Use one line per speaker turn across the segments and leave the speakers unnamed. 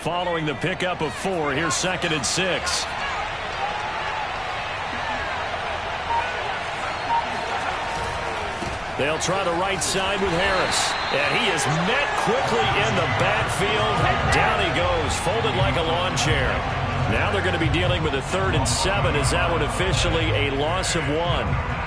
following the pickup of 4. Here's 2nd and 6. They'll try the right side with Harris. And he is met quickly in the backfield. And down he goes, folded like a lawn chair. Now they're going to be dealing with a 3rd and 7. Is that one officially a loss of 1?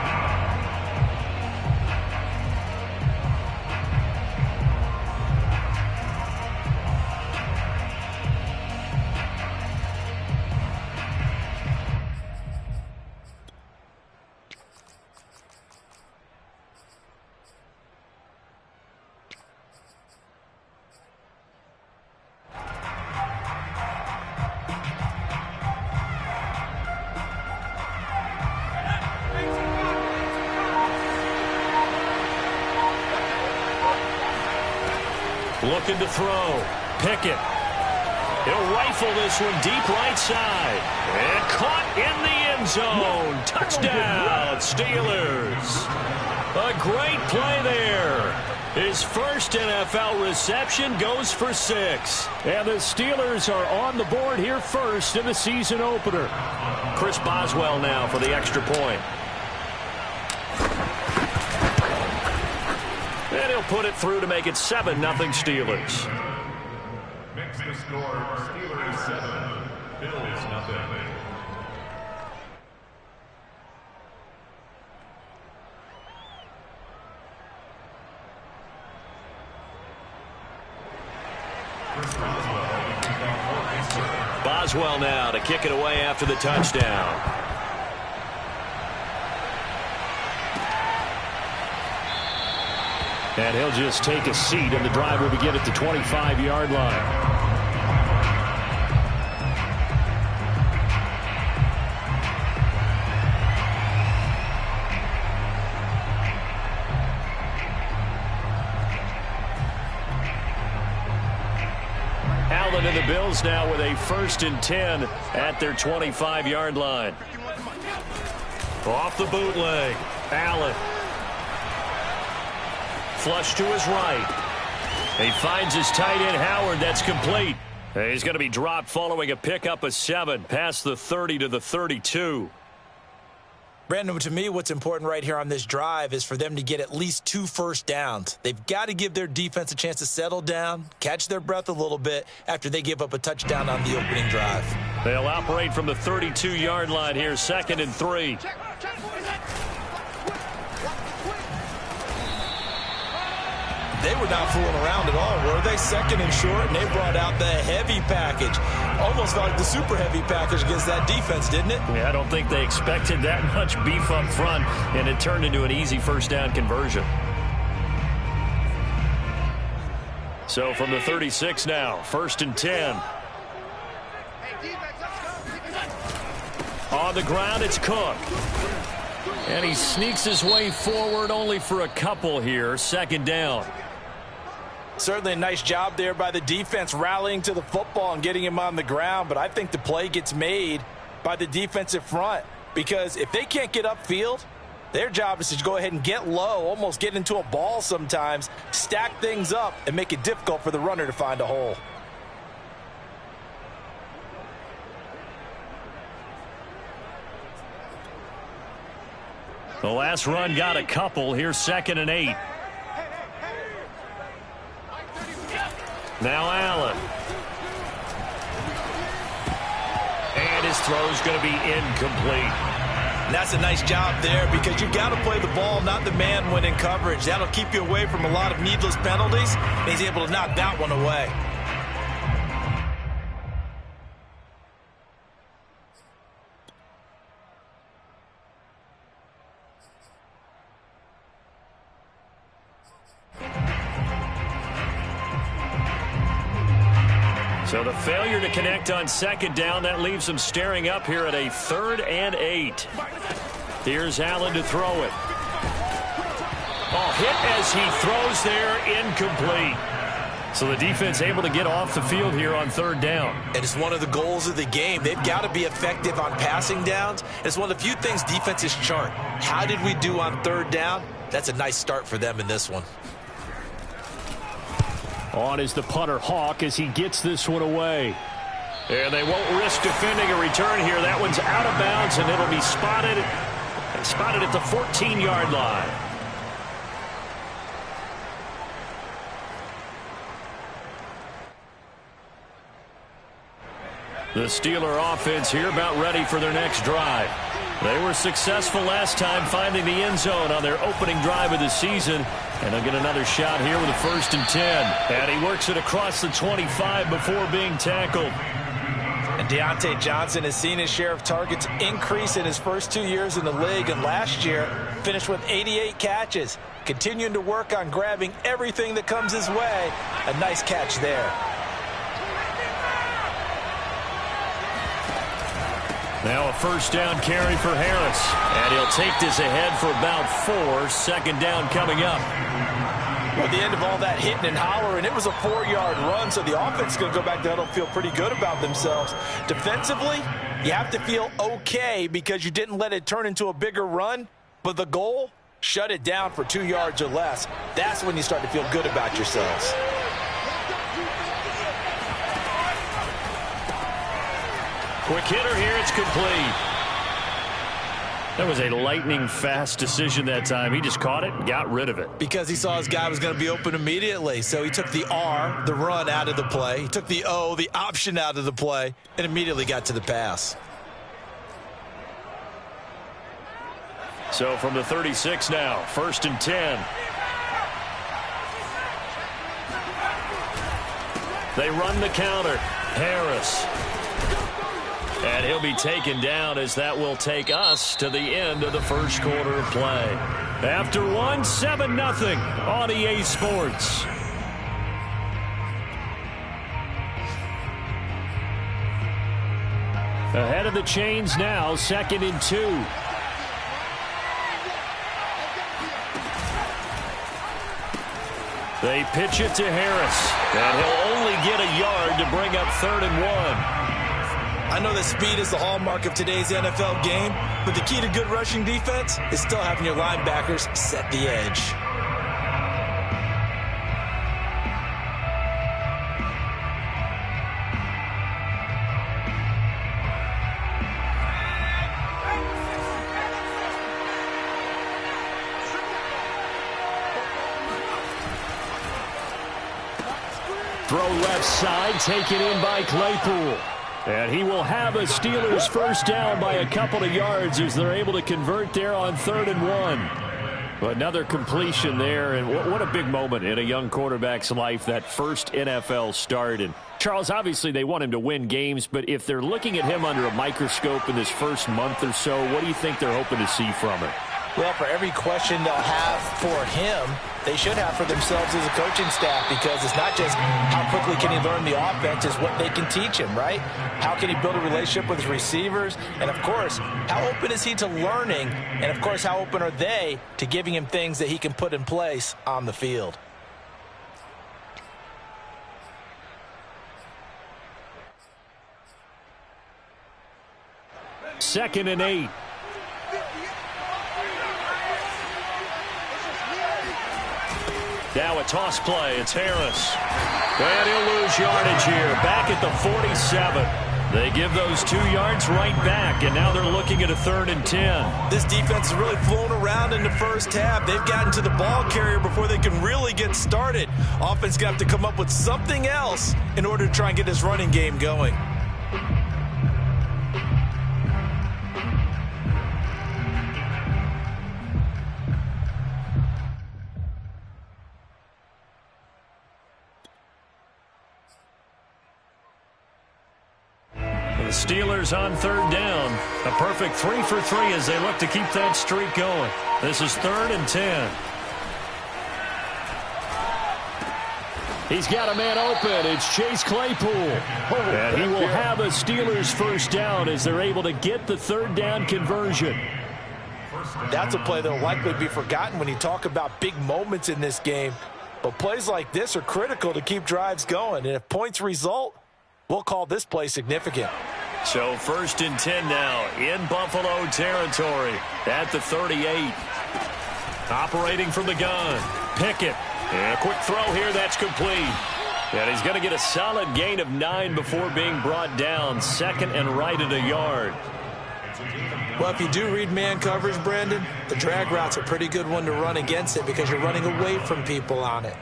Looking to throw. Pickett. He'll rifle this one deep right side. And caught in the end zone. Touchdown, Steelers. A great play there. His first NFL reception goes for 6. And the Steelers are on the board here first in the season opener. Chris Boswell now for the extra point. And he'll put it through to make it 7-0 Steelers.
Next to score, Steelers 7, Bills 0.
Boswell now to kick it away after the touchdown. And he'll just take a seat, and the drive will begin at the 25-yard line. Allen and the Bills now with a 1st and 10 at their 25-yard line. Off the bootleg. Allen. Flush to his right. He finds his tight end, Howard. That's complete. He's going to be dropped following a pickup of 7 past the 30 to the 32.
Brandon, to me, what's important right here on this drive is for them to get at least 2 first downs. They've got to give their defense a chance to settle down, catch their breath a little bit after they give up a touchdown on the opening drive.
They'll operate from the 32-yard line here, 2nd and 3.
They were not fooling around at all, were they? 2nd and short, and they brought out the heavy package. Almost like the super heavy package against that defense, didn't it?
Yeah, I don't think they expected that much beef up front, and it turned into an easy first down conversion. So from the 36 now, 1st and 10. On the ground, it's Cook. And he sneaks his way forward only for a couple here, 2nd down.
Certainly a nice job there by the defense rallying to the football and getting him on the ground, but I think the play gets made by the defensive front because if they can't get upfield, their job is to go ahead and get low, almost get into a ball sometimes, stack things up, and make it difficult for the runner to find a hole.
The last run got a couple. Here's 2nd and 8. Now Allen. And his throw's going to be incomplete.
And that's a nice job there because you've got to play the ball, not the man when in coverage. That'll keep you away from a lot of needless penalties. And he's able to knock that one away.
So the failure to connect on 2nd down, that leaves them staring up here at a 3rd and 8. Here's Allen to throw it. Oh, hit as he throws there, incomplete. So the defense able to get off the field here on 3rd down.
And it's one of the goals of the game. They've got to be effective on passing downs. It's one of the few things defenses chart. How did we do on 3rd down? That's a nice start for them in this one.
On is the punter Hawk as he gets this one away. And they won't risk defending a return here. That one's out of bounds, and it'll be spotted at the 14-yard line. The Steeler offense here about ready for their next drive. They were successful last time finding the end zone on their opening drive of the season. And they'll get another shot here with a 1st and 10. And he works it across the 25 before being tackled.
And Deontay Johnson has seen his share of targets increase in his first 2 years in the league. And last year, finished with 88 catches. Continuing to work on grabbing everything that comes his way. A nice catch there.
Now a 1st down carry for Harris. And he'll take this ahead for about 4. 2nd down coming up.
Well, at the end of all that hitting and hollering, it was a 4-yard run, so the offense is going to go back to huddle, feel pretty good about themselves. Defensively, you have to feel okay because you didn't let it turn into a bigger run, but the goal, shut it down for 2 yards or less. That's when you start to feel good about yourselves.
Quick hitter here, it's complete. That was a lightning-fast decision that time. He just caught it and got rid of it.
Because he saw his guy was going to be open immediately. So he took the R, the run, out of the play. He took the O, the option, out of the play, and immediately got to the pass.
So from the 36 now, 1st and 10. They run the counter. Harris. And he'll be taken down as that will take us to the end of the first quarter of play. After one, 7-0 on EA Sports. Ahead of the chains now, 2nd and 2. They pitch it to Harris. And he'll only get a yard to bring up 3rd and 1.
I know that speed is the hallmark of today's NFL game, but the key to good rushing defense is still having your linebackers set the edge.
Throw left side, taken in by Claypool. And he will have a Steelers 1st down by a couple of yards as they're able to convert there on 3rd and 1. But another completion there, and what a big moment in a young quarterback's life, that first NFL start. And Charles, obviously they want him to win games, but if they're looking at him under a microscope in this first month or so, what do you think they're hoping to see from him?
Well, for every question they'll have for him, they should have for themselves as a coaching staff, because it's not just how quickly can he learn the offense, it's what they can teach him, right? How can he build a relationship with his receivers? And, of course, how open is he to learning? And, of course, how open are they to giving him things that he can put in place on the field?
Second and 8. Now a toss play. It's Harris. And he'll lose yardage here. Back at the 47. They give those 2 yards right back, and now they're looking at a 3rd and 10.
This defense has really flown around in the first half. They've gotten to the ball carrier before they can really get started. Offense going to have to come up with something else in order to try and get this running game going.
The Steelers on 3rd down. A perfect 3 for 3 as they look to keep that streak going. This is 3rd and 10. He's got a man open. It's Chase Claypool. And he will have a Steelers 1st down as they're able to get the 3rd down conversion.
That's a play that will likely be forgotten when you talk about big moments in this game. But plays like this are critical to keep drives going. And if points result, we'll call this play significant.
So 1st and 10 now in Buffalo territory at the 38. Operating from the gun. Pickett. And a quick throw here. That's complete. And he's going to get a solid gain of 9 before being brought down. 2nd and right at a yard.
Well, if you do read man coverage, Brandon, the drag route's a pretty good one to run against it because you're running away from people on it.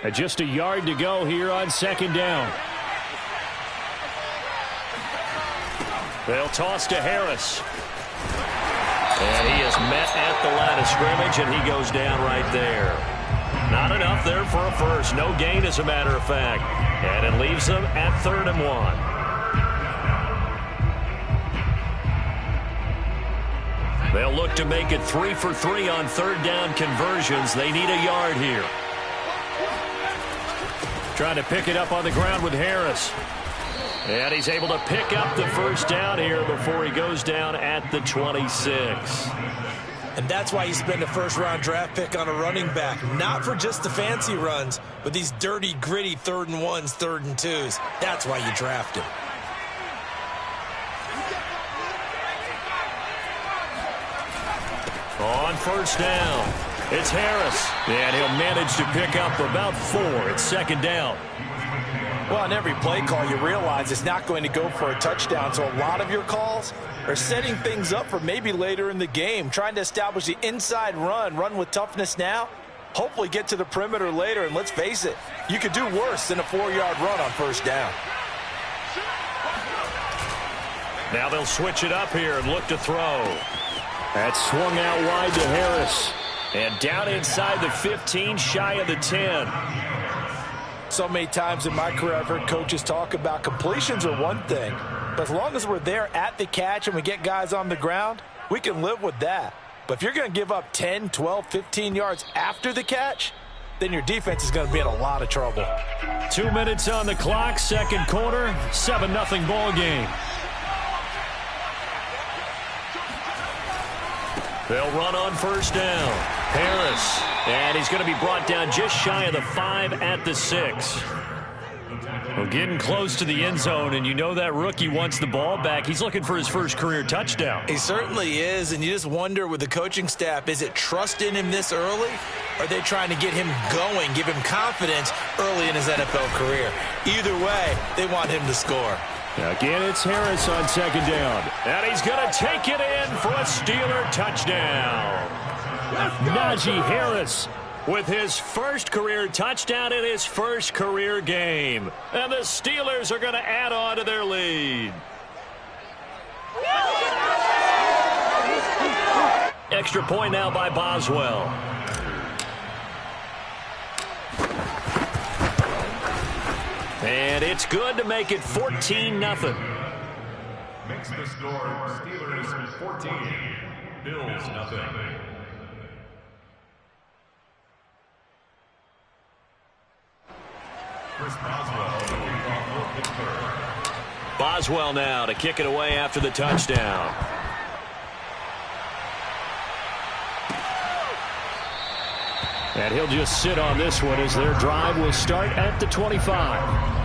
And just a yard to go here on 2nd down. They'll toss to Harris. And he is met at the line of scrimmage, and he goes down right there. Not enough there for a first. No gain, as a matter of fact. And it leaves them at 3rd and 1. They'll look to make it 3 for 3 on 3rd down conversions. They need a yard here. Trying to pick it up on the ground with Harris. And he's able to pick up the first down here before he goes down at the 26.
And that's why you spend a first-round draft pick on a running back. Not for just the fancy runs, but these dirty, gritty 3rd and 1s, 3rd and 2s. That's why you draft him.
On 1st down, it's Harris. And he'll manage to pick up about 4. It's 2nd down.
Well, on every play call, you realize it's not going to go for a touchdown. So a lot of your calls are setting things up for maybe later in the game, trying to establish the inside run with toughness now, hopefully get to the perimeter later. And let's face it, you could do worse than a 4-yard run on 1st down.
Now they'll switch it up here and look to throw. That's swung out wide to Harris. And down inside the 15, shy of the 10.
So many times in my career I've heard coaches talk about completions are one thing, but as long as we're there at the catch and we get guys on the ground, we can live with that. But if you're going to give up 10, 12, 15 yards after the catch, then your defense is going to be in a lot of trouble.
2 minutes on the clock, 2nd quarter, 7-0 ball game. They'll run on 1st down. Harris. And he's going to be brought down just shy of the 5 at the 6. Well, getting close to the end zone, and you know that rookie wants the ball back. He's looking for his first career touchdown.
He certainly is, and you just wonder with the coaching staff, is it trust in him this early? Or are they trying to get him going, give him confidence early in his NFL career? Either way, they want him to score.
Again, it's Harris on 2nd down. And he's going to take it in for a Steeler touchdown. Najee Harris with his first career touchdown in his first career game. And the Steelers are going to add on to their lead. Extra point now by Boswell. And it's good to make it 14-0.
Makes the score Steelers 14, Bills 0.
Boswell now to kick it away after the touchdown. And he'll just sit on this one as their drive will start at the 25.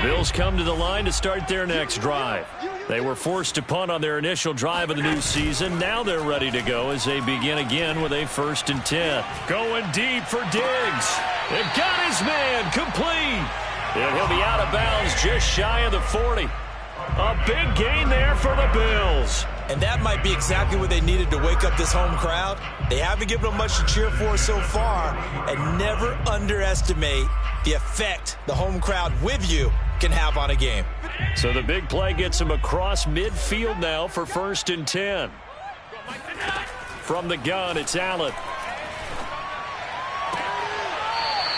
Bills come to the line to start their next drive. They were forced to punt on their initial drive of the new season. Now they're ready to go as they begin again with a 1st and 10. Going deep for Diggs. It got his man complete. And he'll be out of bounds just shy of the 40. A big gain there for the Bills.
And that might be exactly what they needed to wake up this home crowd. They haven't given them much to cheer for so far. And never underestimate the effect the home crowd with you can have on a game.
So the big play gets him across midfield now for 1st and 10. From the gun, it's Allen.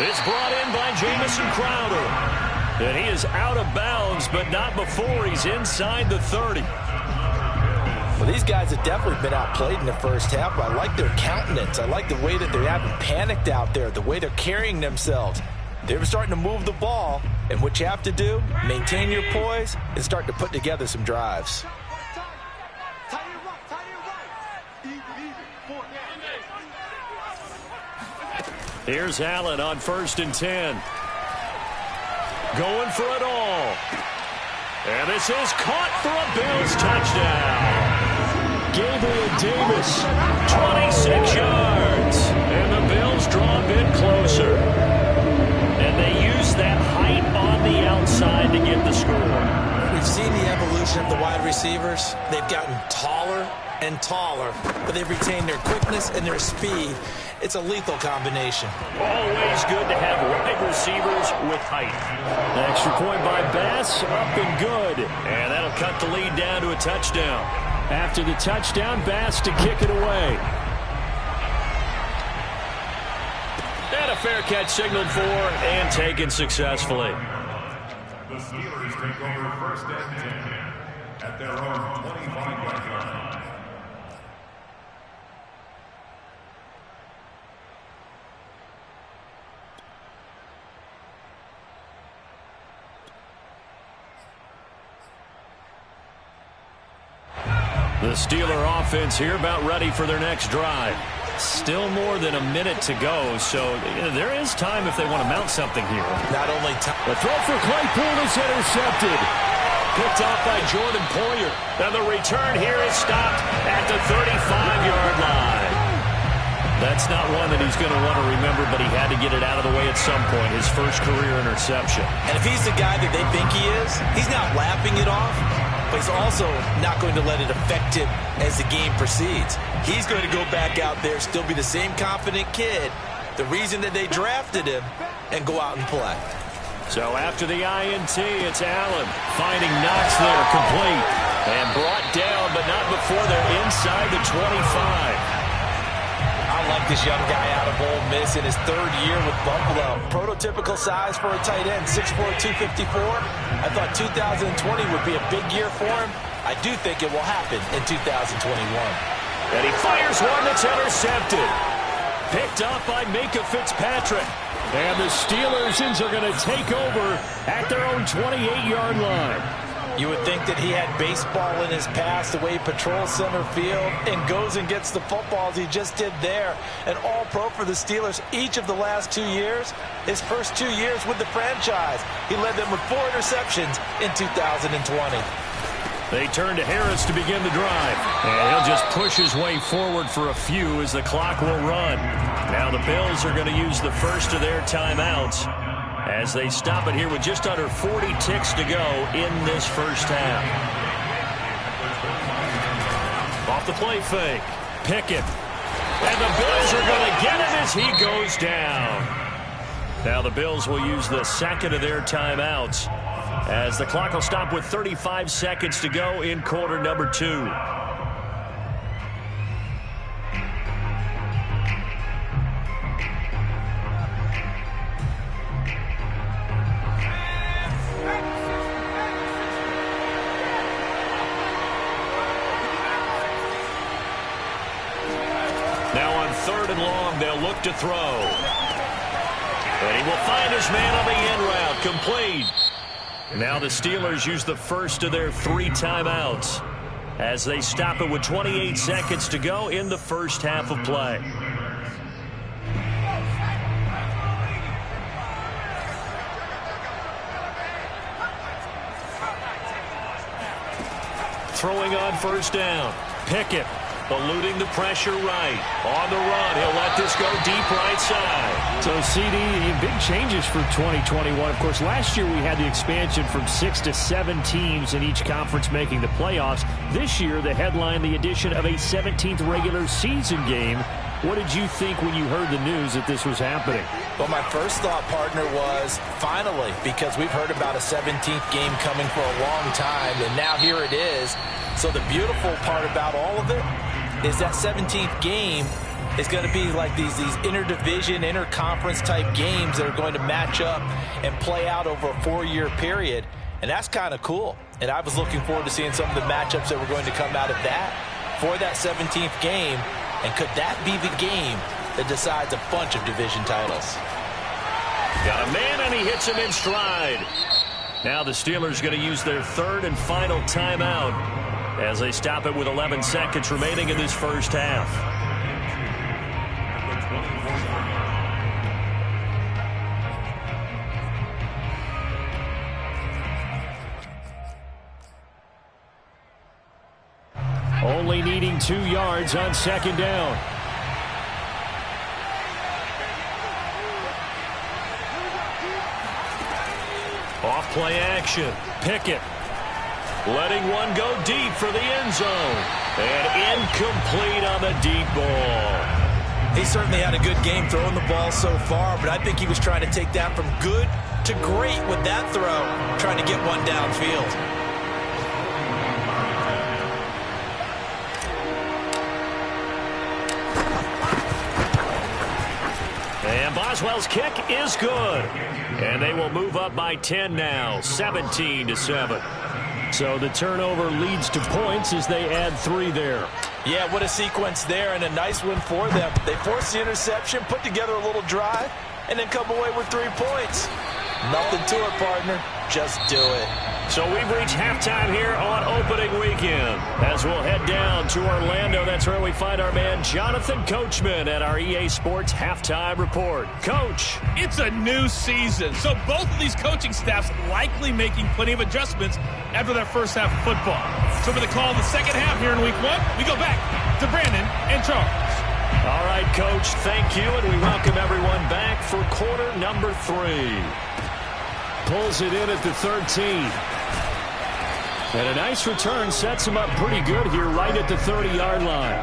It's brought in by Jamison Crowder. And he is out of bounds, but not before he's inside the 30.
Well, these guys have definitely been outplayed in the first half, but I like their countenance. I like the way that they haven't panicked out there, the way they're carrying themselves. They're starting to move the ball, and what you have to do, maintain your poise and start to put together some drives.
Here's Allen on 1st and 10. Going for it all. And this is caught for a Bills touchdown. Gabriel Davis, 26 yards. And the Bills draw a bit closer. And they use that height on the outside to get the score.
We've seen the evolution of the wide receivers. They've gotten taller and taller, but they've retained their quickness and their speed. It's a lethal combination.
Always good to have wide receivers with height. The extra point by Bass, up and good. And that'll cut the lead down to a touchdown. After the touchdown, Bass to kick it away. And a fair catch signaled for and taken successfully.
The Steelers take over 1st and 10 at their own 25-yard line.
The Steeler offense here about ready for their next drive. Still more than a minute to go, so there is time if they want to mount something here.
Not only time.
The throw for Claypool is intercepted. Picked off by Jordan Poyer. And the return here is stopped at the 35-yard line. That's not one that he's going to want to remember, but he had to get it out of the way at some point, his first career interception.
And if he's the guy that they think he is, he's not laughing it off, but he's also not going to let it affect him as the game proceeds. He's going to go back out there, still be the same confident kid, the reason that they drafted him, and go out and play.
So after the INT, it's Allen finding Knox there, complete. And brought down, but not before they're inside the 25.
I like this young guy out of Ole Miss in his 3rd year with Buffalo. Prototypical size for a tight end, 6'4", 254. I thought 2020 would be a big year for him. I do think it will happen in 2021.
And he fires one that's intercepted. Picked up by Minkah Fitzpatrick. And the Steelers are going to take over at their own 28-yard line.
You would think that he had baseball in his past, the way he patrols center field and goes and gets the footballs he just did there. An all-pro for the Steelers each of the last 2 years. His first 2 years with the franchise. He led them with 4 interceptions in 2020.
They turn to Harris to begin the drive. And he'll just push his way forward for a few as the clock will run. Now the Bills are going to use the first of their timeouts as they stop it here with just under 40 ticks to go in this first half. Off the play fake. Pickett. And the Bills are going to get him as he goes down. Now the Bills will use the second of their timeouts as the clock will stop with 35 seconds to go in quarter number 2. Now on 3rd and long, they'll look to throw. And he will find his man on the end route, complete. Now the Steelers use the first of their 3 timeouts as they stop it with 28 seconds to go in the first half of play. Throwing on 1st down. Pickett. Eluding the pressure right. On the run, he'll let this go deep right side.
So, CD, big changes for 2021. Of course, last year we had the expansion from 6 to 7 teams in each conference making the playoffs. This year, the headline, the addition of a 17th regular season game. What did you think when you heard the news that this was happening?
Well, my first thought, partner, was finally, because we've heard about a 17th game coming for a long time, and now here it is. So the beautiful part about all of it is that 17th game is going to be like these interdivision, interconference type games that are going to match up and play out over a 4-year period. And that's kind of cool. And I was looking forward to seeing some of the matchups that were going to come out of that for that 17th game. And could that be the game that decides a bunch of division titles?
Got a man, and he hits him in stride. Now the Steelers going to use their 3rd and final timeout as they stop it with 11 seconds remaining in this first half.
Only needing 2 yards on 2nd down.
Off play action. Pickett letting one go deep for the end zone. And incomplete on the deep ball.
He certainly had a good game throwing the ball so far, but I think he was trying to take that from good to great with that throw, trying to get one downfield.
And Boswell's kick is good. And they will move up by 10 now, 17-7.
So the turnover leads to points as they add 3 there.
Yeah, what a sequence there, and a nice win for them. They forced the interception, put together a little drive, and then come away with 3 points. Nothing to it, partner. Just do it.
So we've reached halftime here on opening weekend. As we'll head down to Orlando, that's where we find our man Jonathan Coachman at our EA Sports Halftime Report. Coach.
It's a new season, so both of these coaching staffs likely making plenty of adjustments after their first half of football. So for the call of the second half here in week 1, we go back to Brandon and Charles.
All right, Coach, thank you, and we welcome everyone back for quarter number 3.
Pulls it in at the 13. And a nice return sets him up pretty good here right at the 30-yard line.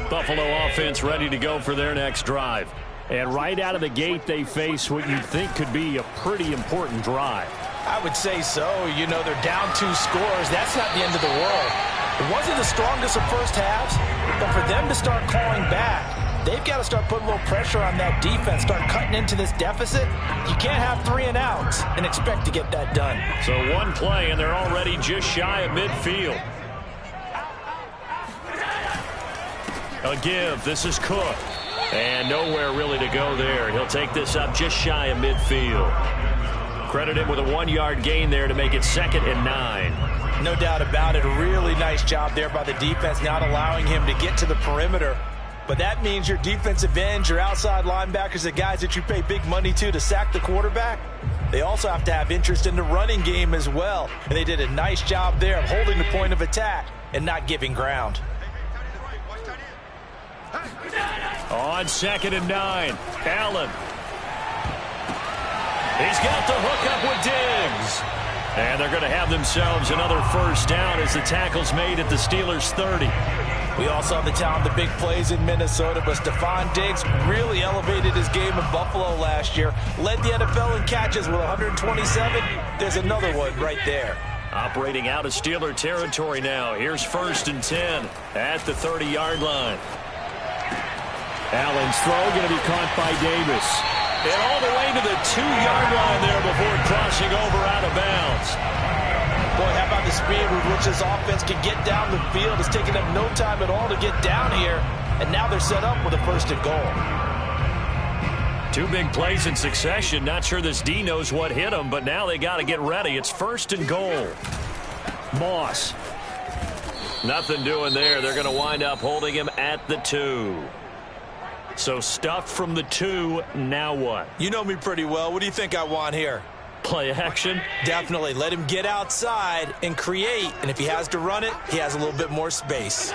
Buffalo offense ready to go for their next drive.
And right out of the gate, they face what you'd think could be a pretty important drive.
I would say so. You know, they're down 2 scores. That's not the end of the world. It wasn't the strongest of first halves, but for them to start clawing back, they've got to start putting a little pressure on that defense, start cutting into this deficit. You can't have 3 and outs and expect to get that done.
So 1 play, and they're already just shy of midfield. A give. This is Cook. And nowhere really to go there. He'll take this up just shy of midfield. Credit him with a 1-yard gain there to make it 2nd and 9.
No doubt about it. A really nice job there by the defense, not allowing him to get to the perimeter. But that means your defensive ends, your outside linebackers, the guys that you pay big money to sack the quarterback, they also have to have interest in the running game as well. And they did a nice job there of holding the point of attack and not giving ground.
On 2nd and 9, Allen. He's got the hook up with Diggs. And they're going to have themselves another first down as the tackle's made at the Steelers' 30.
We also have the talent, the big plays in Minnesota, but Stephon Diggs really elevated his game in Buffalo last year. Led the NFL in catches with 127. There's another one right there.
Operating out of Steeler territory now. Here's 1st and 10 at the 30-yard line.
Allen's throw going to be caught by Davis.
And all the way to the 2-yard line there before crossing over out of bounds.
Boy, how about the speed with which this offense can get down the field? It's taken them no time at all to get down here. And now they're set up with a 1st and goal.
2 big plays in succession. Not sure this D knows what hit them, but now they got to get ready. It's 1st and goal.
Moss.
Nothing doing there. They're going to wind up holding him at the 2. So stuffed from the 2, now what?
You know me pretty well. What do you think I want here?
Play action?
Definitely. Let him get outside and create. And if he has to run it, he has a little bit more space.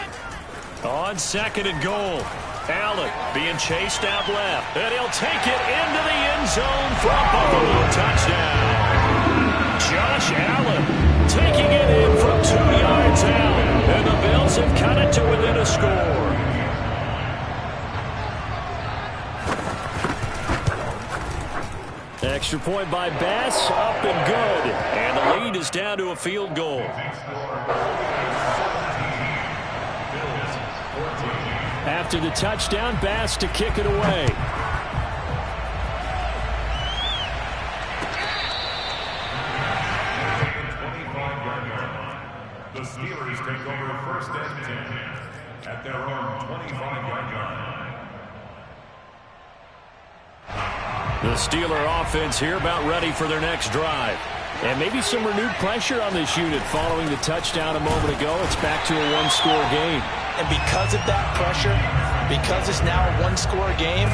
On 2nd and goal. Allen being chased out left. And he'll take it into the end zone for a Buffalo touchdown. Josh Allen taking it in from 2 yards out. And the Bills have cut it to within a score.
Extra point by Bass, up and good.
And the lead is down to a field goal.
After the touchdown, Bass to kick it away.
The Steelers take over 1st and 10 at their own 25-yard line.
The Steeler offense here about ready for their next drive.
And maybe some renewed pressure on this unit following the touchdown a moment ago. It's back to a one-score game.
And because of that pressure, because it's now a one-score game,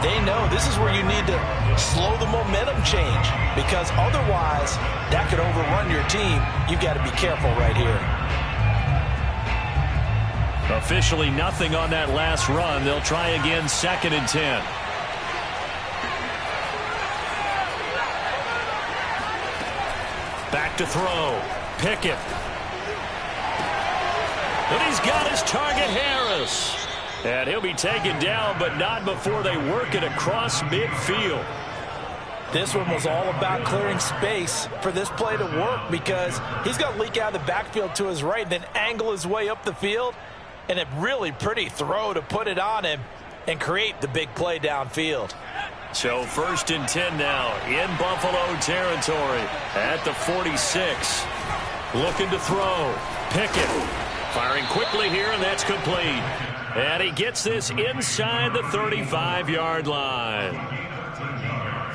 they know this is where you need to slow the momentum change, because otherwise that could overrun your team. You've got to be careful right here.
Officially nothing on that last run. They'll try again, 2nd and 10. Back to throw. Pickett.
And he's got his target, Harris.
And he'll be taken down, but not before they work it across midfield.
This one was all about clearing space for this play to work, because he's got to leak out of the backfield to his right, then angle his way up the field, and a really pretty throw to put it on him and create the big play downfield.
So 1st and 10 now in Buffalo territory at the 46. Looking to throw. Pickett firing quickly here, and that's complete. And he gets this inside the 35-yard line.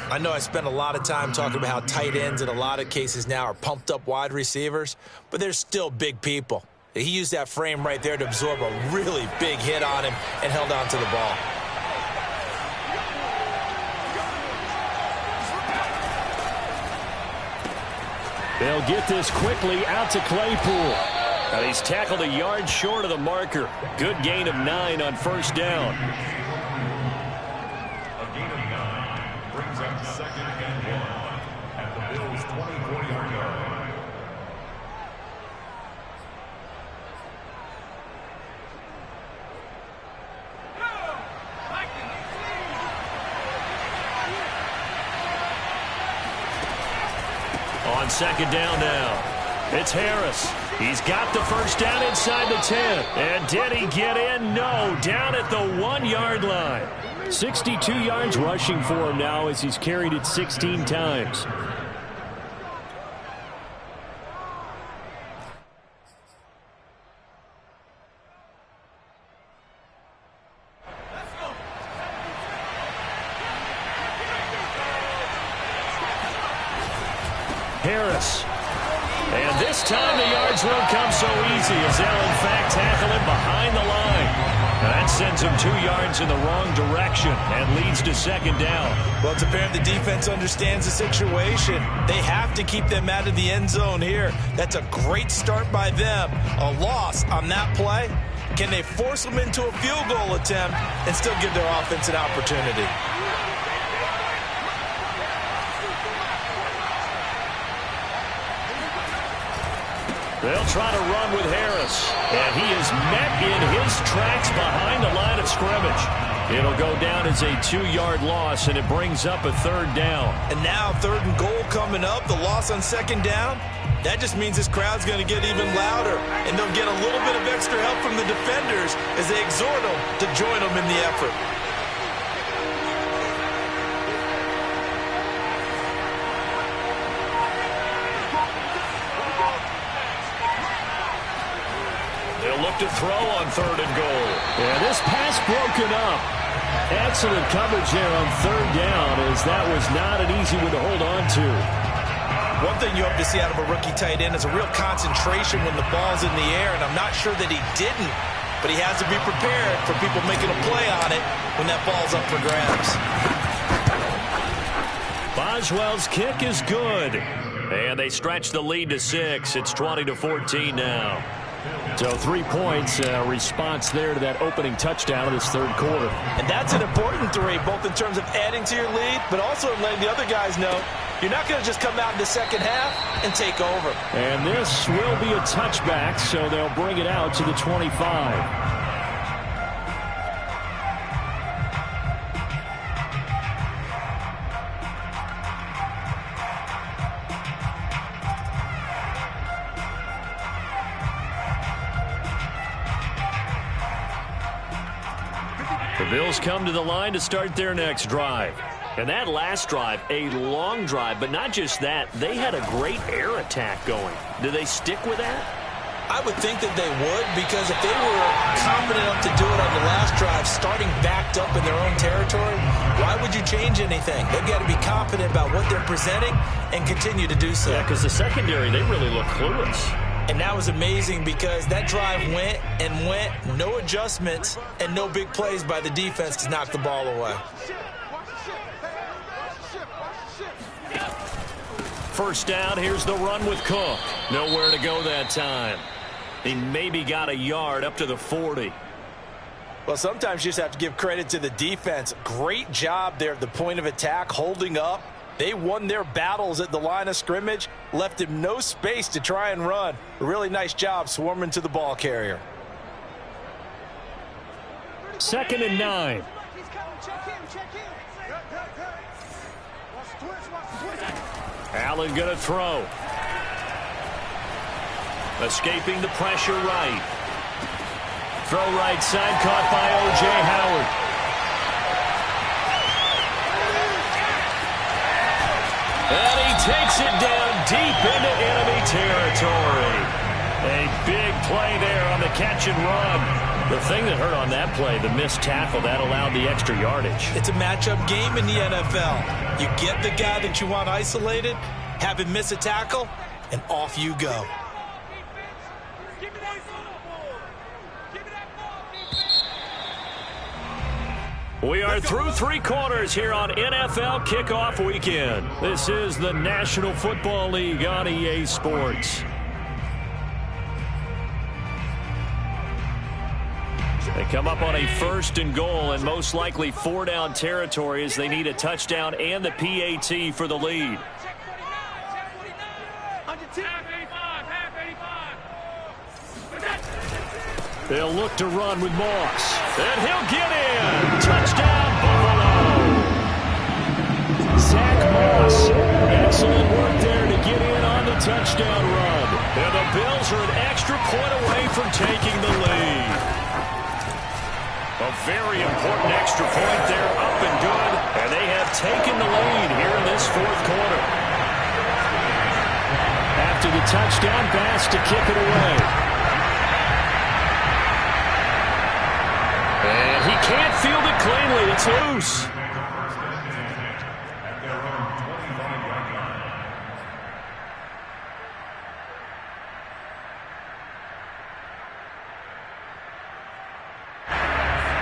I know I spent a lot of time talking about how tight ends in a lot of cases now are pumped up wide receivers, but they're still big people. He used that frame right there to absorb a really big hit on him and held on to the ball.
They'll get this quickly out to Claypool. And he's tackled a yard short of the marker. Good gain of 9 on 1st down.
A gain of 9 brings up 2nd and 1 at the Bills' 24-yard line.
On 2nd down now. It's Harris. He's got the 1st down inside the 10. And did he get in? No. Down at the 1-yard line. 62 yards rushing for him now as he's carried it 16 times. Harris. And this time the yards won't come so easy as they'll in fact tackle him behind the line. That sends him 2 yards in the wrong direction and leads to 2nd down.
Well, it's apparent the defense understands the situation. They have to keep them out of the end zone here. That's a great start by them. A loss on that play. Can they force them into a field goal attempt and still give their offense an opportunity?
They'll try to run with Harris. And he is met in his tracks behind the line of scrimmage. It'll go down as a 2-yard loss, and it brings up a 3rd down.
And now 3rd and goal coming up. The loss on 2nd down. That just means this crowd's going to get even louder. And they'll get a little bit of extra help from the defenders as they exhort them to join them in the effort.
Look to throw on 3rd and goal. And this pass broken up. Excellent coverage there on 3rd down, as that was not an easy one to hold on to.
One thing you hope to see out of a rookie tight end is a real concentration when the ball's in the air, and I'm not sure that he didn't, but he has to be prepared for people making a play on it when that ball's up for grabs.
Boswell's kick is good. And they stretch the lead to 6. It's 20-14 now. So 3 points, response there to that opening touchdown of this 3rd quarter.
And that's an important 3, both in terms of adding to your lead, but also letting the other guys know you're not going to just come out in the 2nd half and take over.
And this will be a touchback, so they'll bring it out to the 25. The Bills come to the line to start their next drive. And that last drive, a long drive, but not just that. They had a great air attack going. Do they stick with that?
I would think that they would, because if they were confident enough to do it on the last drive, starting backed up in their own territory, why would you change anything? They've got to be confident about what they're presenting and continue to do so.
Yeah, because the secondary, they really look clueless.
And that was amazing because that drive went and went, no adjustments, and no big plays by the defense to knock the ball away.
First down, here's the run with Cook. Nowhere to go that time. He maybe got a yard up to the 40.
Well, sometimes you just have to give credit to the defense. Great job there at the point of attack, holding up. They won their battles at the line of scrimmage, left him no space to try and run. A really nice job swarming to the ball carrier.
2nd and 9. Allen going to throw. Escaping the pressure right. Throw right side, caught by O.J. Howard. And he takes it down deep into enemy territory. A big play there on the catch and run. The thing that hurt on that play, the missed tackle, that allowed the extra yardage.
It's a matchup game in the NFL. You get the guy that you want isolated, have him miss a tackle, and off you go.
We are through 3 quarters here on NFL Kickoff Weekend. This is the National Football League on EA Sports. They come up on a 1st and goal and most likely 4-down territory as they need a touchdown and the PAT for the lead. They'll look to run with Moss. And he'll get in. Touchdown, Buffalo. Zach Moss. Excellent work there to get in on the touchdown run. And the Bills are an extra point away from taking the lead. A very important extra point there, up and good. And they have taken the lead here in this 4th quarter. After the touchdown pass to kick it away. And he can't field it cleanly. It's loose.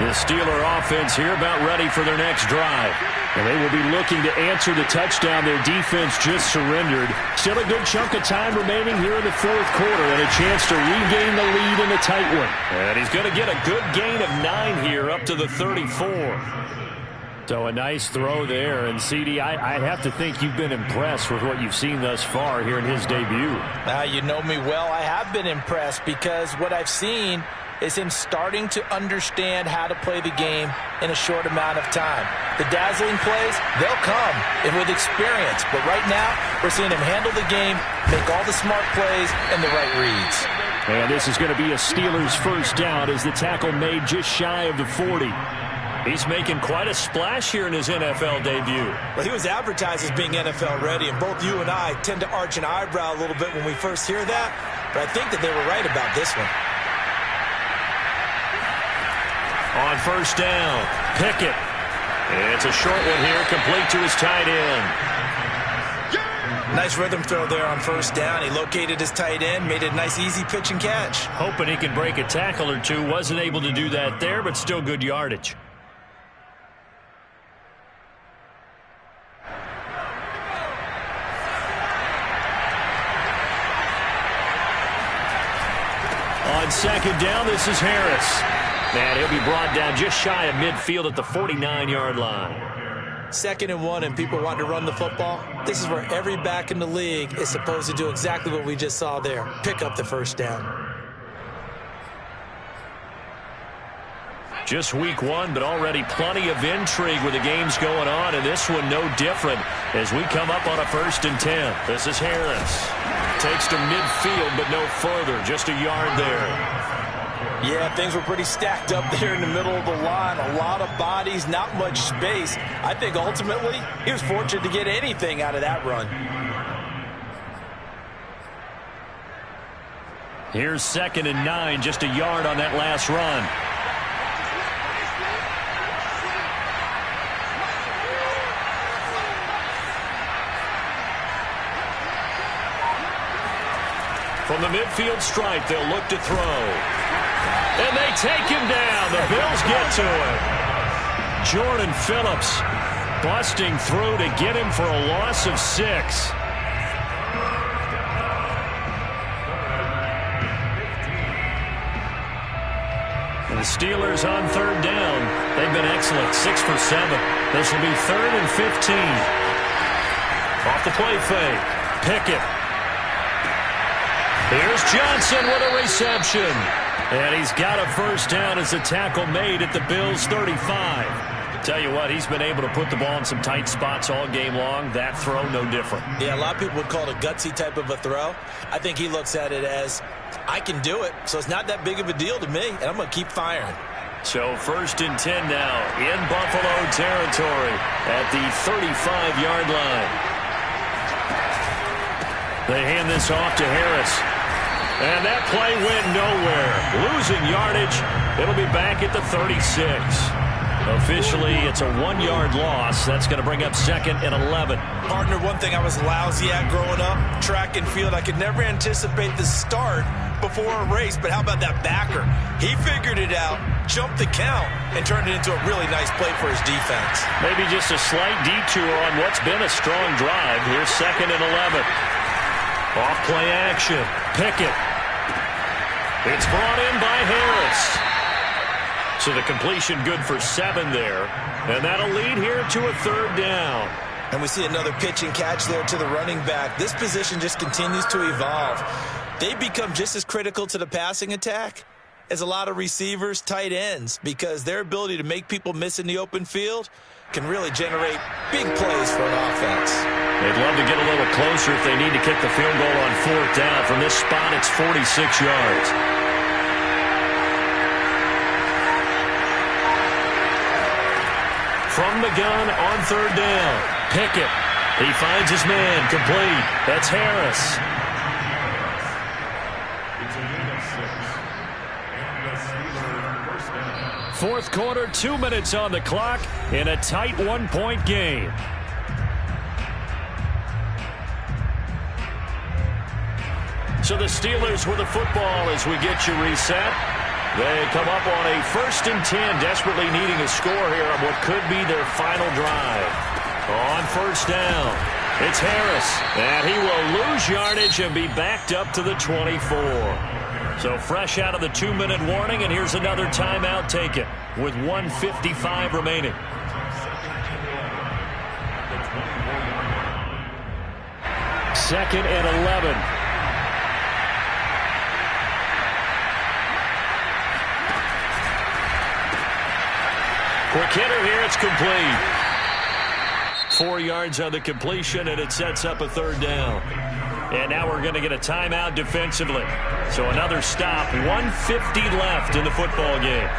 The Steeler offense here about ready for their next drive. And they will be looking to answer the touchdown their defense just surrendered. Still a good chunk of time remaining here in the 4th quarter and a chance to regain the lead in a tight one. And he's going to get a good gain of 9 here up to the 34. So a nice throw there. And, CD, I have to think you've been impressed with what you've seen thus far here in his debut.
You know me well. I have been impressed because what I've seen is him starting to understand how to play the game in a short amount of time. The dazzling plays, they'll come and with experience. But right now, we're seeing him handle the game, make all the smart plays, and the right reads.
And this is going to be a Steelers first down as the tackle made just shy of the 40. He's making quite a splash here in his NFL debut.
Well, he was advertised as being NFL ready, and both you and I tend to arch an eyebrow a little bit when we first hear that. But I think that they were right about this one.
On first down, Pickett. It's a short one here, complete to his tight end.
Nice rhythm throw there on first down. He located his tight end, made it a nice easy pitch and catch.
Hoping he can break a tackle or two. Wasn't able to do that there, but still good yardage. On second down, this is Harris. And he'll be brought down just shy of midfield at the 49-yard line.
2nd and 1 and people want to run the football. This is where every back in the league is supposed to do exactly what we just saw there. Pick up the first down.
Just week 1, but already plenty of intrigue with the games going on, and this one no different as we come up on a 1st and 10. This is Harris. Takes to midfield, but no further. Just a yard there.
Yeah, things were pretty stacked up there in the middle of the line. A lot of bodies, not much space. I think ultimately he was fortunate to get anything out of that run.
Here's 2nd and 9, just a yard on that last run.
From the midfield stripe, they'll look to throw. And they take him down. The Bills get to him.
Jordan Phillips busting through to get him for a loss of 6. And the Steelers on 3rd down. They've been excellent, 6 for 7. This will be 3rd and 15.
Off the play fake. Pickett. Here's Johnson with a reception.
And he's got a first down as the tackle made at the Bills' 35. Tell you what, he's been able to put the ball in some tight spots all game long. That throw, no different.
Yeah, a lot of people would call it a gutsy type of a throw. I think he looks at it as, I can do it, so it's not that big of a deal to me, and I'm going to keep firing.
So 1st and 10 now in Buffalo territory at the 35-yard line. They hand this off to Harris. And that play went nowhere. Losing yardage. It'll be back at the 36. Officially, it's a 1-yard loss. That's going to bring up 2nd and 11.
Partner, one thing I was lousy at growing up, track and field, I could never anticipate the start before a race, but how about that backer? He figured it out, jumped the count, and turned it into a really nice play for his defense.
Maybe just a slight detour on what's been a strong drive. Here's 2nd and 11.
Off play action. Pickett. It's brought in by Harris. So the completion good for 7 there. And that'll lead here to a 3rd down.
And we see another pitch and catch there to the running back. This position just continues to evolve. They become just as critical to the passing attack as a lot of receivers, tight ends, because their ability to make people miss in the open field can really generate big plays for an offense.
They'd love to get a little closer if they need to kick the field goal on 4th down. From this spot, it's 46 yards.
From the gun on 3rd down. Pickett. He finds his man. Complete. That's Harris.
Fourth quarter, 2 minutes on the clock in a tight 1-point game.
So the Steelers with the football as we get you reset. They come up on a 1st and 10, desperately needing a score here on what could be their final drive. On 1st down, it's Harris, and he will lose yardage and be backed up to the 24. So fresh out of the 2-minute warning, and here's another timeout taken with 1:55 remaining.
Second and 11.
Quick hitter here, it's complete. 4 yards on the completion, and it sets up a 3rd down. And now we're going to get a timeout defensively. So another stop, 1:50 left in the football game.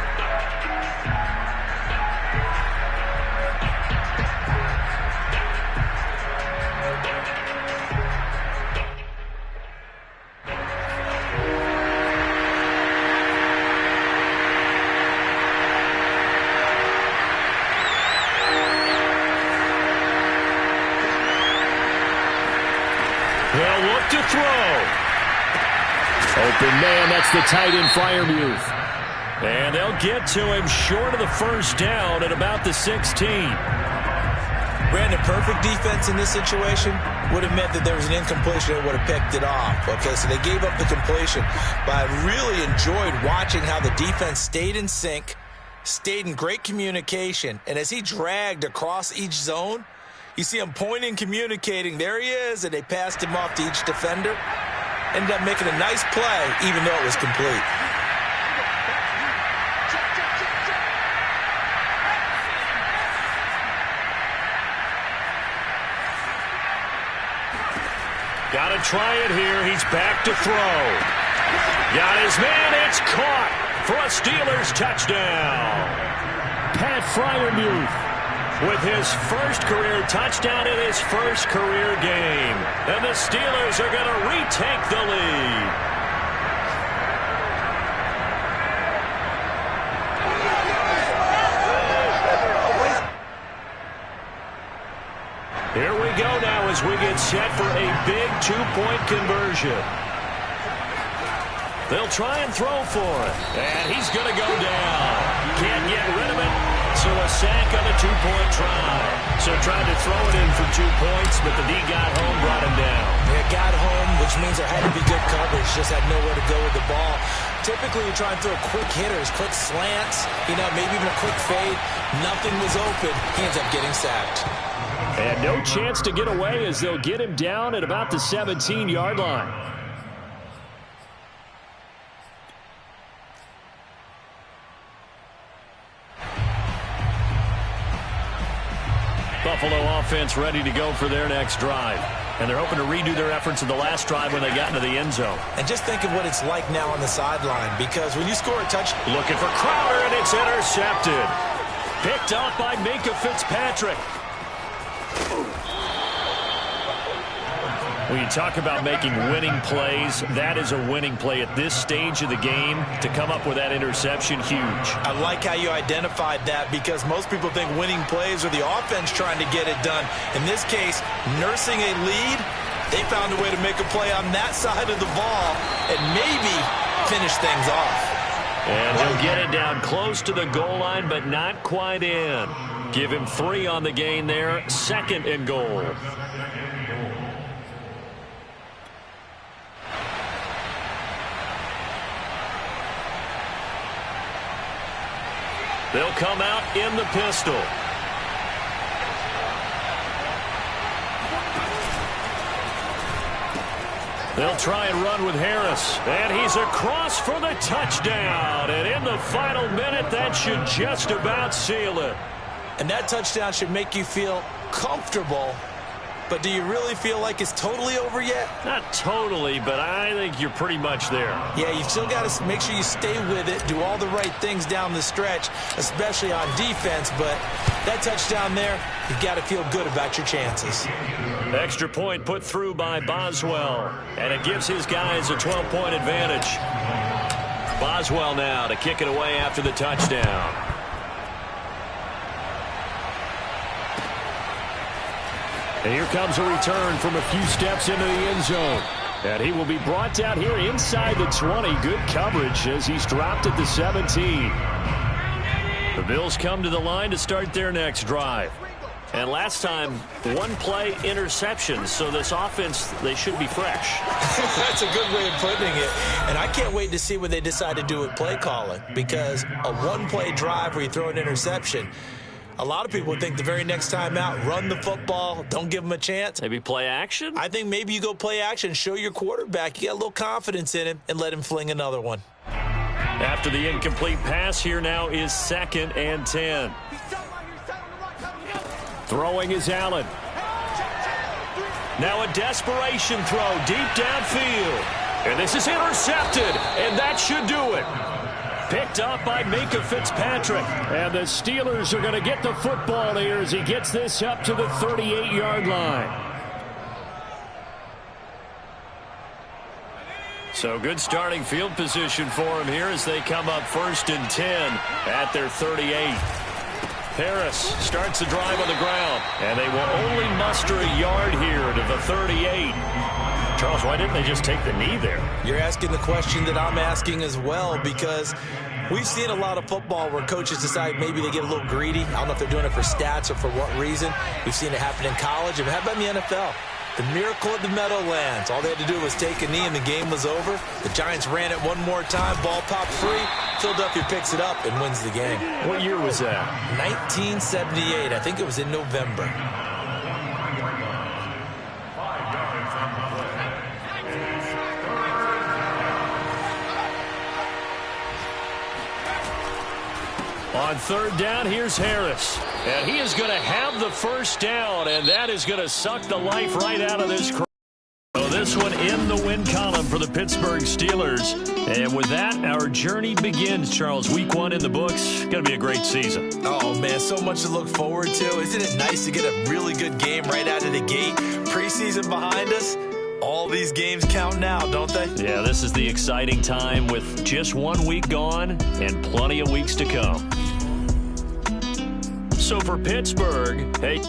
They'll look to throw.
Open man, that's the tight end Freiermuth.
And they'll get to him short of the 1st down at about the 16.
Brandon, perfect defense in this situation would have meant that there was an incompletion that would have picked it off. Okay, so they gave up the completion. But I really enjoyed watching how the defense stayed in sync, stayed in great communication, and as he dragged across each zone, you see him pointing, communicating. There he is, and they passed him off to each defender. Ended up making a nice play, even though it was complete.
Got to try it here. He's back to throw. Got his man. It's caught for a Steelers touchdown.
Pat Freiermuth
with his first career touchdown in his first career game. And the Steelers are going to retake the lead. as we get set for a big two-point conversion. They'll try and throw for it. And he's going to go down. Can't get rid of it. So a sack on a two-point try. So tried to throw it in for 2 points, but the D got home, brought him down.
Yeah, got home, which means there had to be good coverage. Just had nowhere to go with the ball. Typically, you try and throw quick hitters, quick slants, maybe even a quick fade. Nothing was open. He ends up getting sacked.
And no chance to get away as they'll get him down at about the 17-yard line. Buffalo offense ready to go for their next drive. And they're hoping to redo their efforts in the last drive when they got into the end zone.
And just think of what it's like now on the sideline, because when you score a touchdown...
Looking for Crowder, and it's intercepted. Picked up by Minkah Fitzpatrick.
When you talk about making winning plays, that is a winning play at this stage of the game. To come up with that interception, huge.
I like how you identified that, because most people think winning plays are the offense trying to get it done. In this case, nursing a lead, they found a way to make a play on that side of the ball and maybe finish things off.
And he'll get it down close to the goal line, but not quite in. Give him 3 on the gain there. 2nd and goal. They'll come out in the pistol. They'll try and run with Harris. And he's across for the touchdown. And in the final minute, that should just about seal it.
And that touchdown should make you feel comfortable. But do you really feel like it's totally over yet?
Not totally, but I think you're pretty much there.
Yeah, you still got to make sure you stay with it, do all the right things down the stretch, especially on defense. But that touchdown there, you've got to feel good about your chances.
Extra point put through by Boswell, and it gives his guys a 12-point advantage. Boswell now to kick it away after the touchdown. And here comes a return from a few steps into the end zone. And he will be brought down here inside the 20. Good coverage as he's dropped at the 17. The Bills come to the line to start their next drive. And last time, 1-play interception. So this offense, they should be fresh.
That's a good way of putting it. And I can't wait to see what they decide to do with play calling. Because a 1-play drive where you throw an interception, a lot of people think the very next time out, run the football, don't give them a chance.
Maybe play action?
I think maybe you go play action, show your quarterback you got a little confidence in him, and let him fling another one.
After the incomplete pass, here now is 2nd and 10. Throwing is Allen. Now a desperation throw deep downfield. And this is intercepted, and that should do it. Picked up by Minkah Fitzpatrick. And the Steelers are going to get the football here as he gets this up to the 38-yard line. So good starting field position for him here as they come up 1st and 10 at their 38. Harris starts the drive on the ground. And they will only muster a yard here to the 38. Charles, why didn't they just take the knee there?
You're asking the question that I'm asking as well, because we've seen a lot of football where coaches decide maybe they get a little greedy. I don't know if they're doing it for stats or for what reason. We've seen it happen in college. And how about in the NFL? The miracle at the Meadowlands. All they had to do was take a knee and the game was over. The Giants ran it one more time. Ball popped free. Philadelphia picks it up and wins the game.
What year was that?
1978. I think it was in November.
On 3rd down, here's Harris. And he is going to have the first down, and that is going to suck the life right out of this crowd. So this one in the win column for the Pittsburgh Steelers. And with that, our journey begins, Charles. Week 1 in the books. Going to be a great season.
Oh, man, so much to look forward to. Isn't it nice to get a really good game right out of the gate? Preseason behind us. All these games count now, don't they?
Yeah, this is the exciting time with just 1 week gone and plenty of weeks to come. So for Pittsburgh, hey...